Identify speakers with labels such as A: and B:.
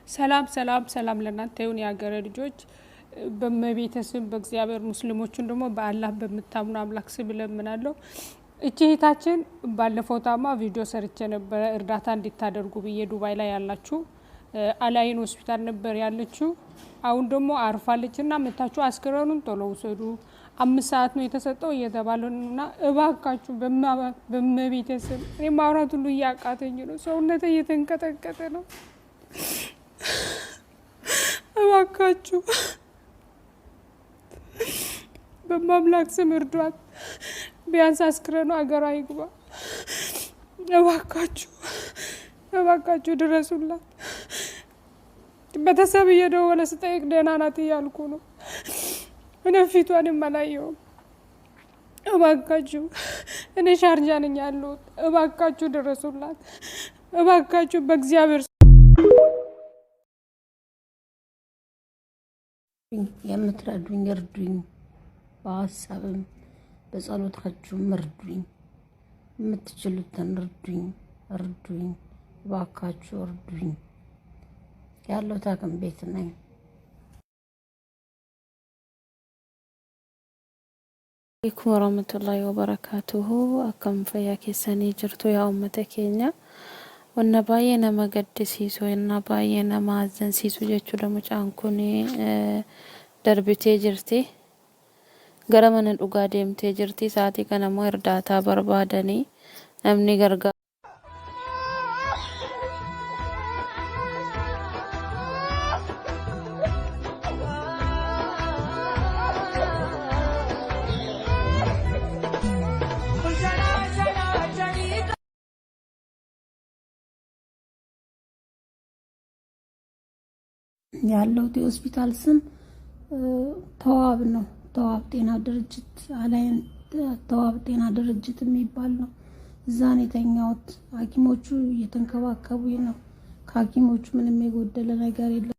A: ሰላም ሰላም ሰላም ለናንተ ይሁን ያገረ ልጆች በመቤተስም በእግዚአብሔር ሙስሊሞችን ደግሞ በአላህ በመታመኑ አምላክ ስም ለምናለሁ። እቺታችን ባለፈው ታማ ቪዲዮ ሰርቼ ነበር እርዳታ እንድታደርጉ ብዬ ዱባይ ላይ ያላችሁ አላይን ሆስፒታል ነበር ያለችው። አሁን ደግሞ አርፋለችና መታችሁ አስከሬኑን ቶሎ ውሰዱ 5 ሰዓት ነው የተሰጠው እየተባለና እባካችሁ በመቤተስም እኔ ማውራት ሁሉ ያቃተኝ ነው። ሰውነቴ እየተንቀጠቀጠ ነው። እባካችሁ በማምላክ ስም እርዷት። ቢያንስ አስከሬኑ አገሯ ይግባ። እባካችሁ ድረሱላት። ቤተሰብ እየደወለ ስጠይቅ ደህና ናት እያልኩ ነው። እኔ ፊቷንም አላየሁም። እባካችሁ እኔ ሻርጃ ነኝ ያለሁት። እባካችሁ ድረሱላት። እባካችሁ በእግዚአብሔር
B: የምትረዱኝ እርዱኝ። በሀሳብም በጸሎታችሁም እርዱኝ። የምትችሉትን እርዱኝ። እባካችሁ እርዱኝ። ያለው ታከም ቤት ነኝ።
C: አለይኩም ወራህመቱላሂ ወበረካቱሁ። አከም ፈያ ኬሰኒ ጅርቱ ያ ኡመተ ኬኛ ወና ባየ ነማ ገድሲሶ እና ባየ ነማ አዘንሲሱ ጀቹ ደሞ ጫንኩኒ ደርብቴ ጅርቲ ገረመን ዱጋ ደምቴ ጅርቲ ሳቲ ከነሞ እርዳታ በርባደኒ ነምኒ ገርጋ
B: ያለው ሆስፒታል ስም ተዋብ ነው። ተዋብ ጤና ድርጅት አላይን ተዋብ ጤና ድርጅት የሚባል ነው። እዛ ነው የተኛሁት። ሐኪሞቹ እየተንከባከቡኝ ነው። ከሐኪሞቹ ምንም የጎደለ ነገር የለም።